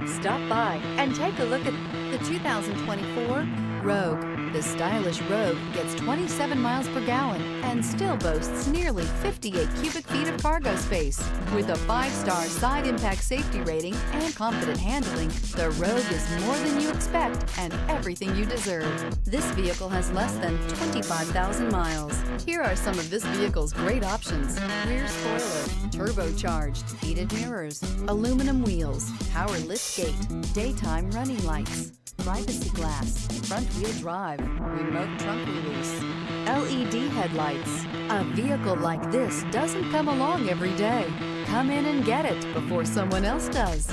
Stop by and take a look at the 2024 Rogue. The stylish Rogue gets 27 miles per gallon and still boasts nearly 58 cubic feet of cargo space. With a 5-star side impact safety rating and confident handling, the Rogue is more than you expect and everything you deserve. This vehicle has less than 25,000 miles. Here are some of this vehicle's great options: rear spoiler, turbocharged, heated mirrors, aluminum wheels, power liftgate, daytime running lights, privacy glass, front-wheel drive, remote trunk release, LED headlights. A vehicle like this doesn't come along every day. Come in and get it before someone else does.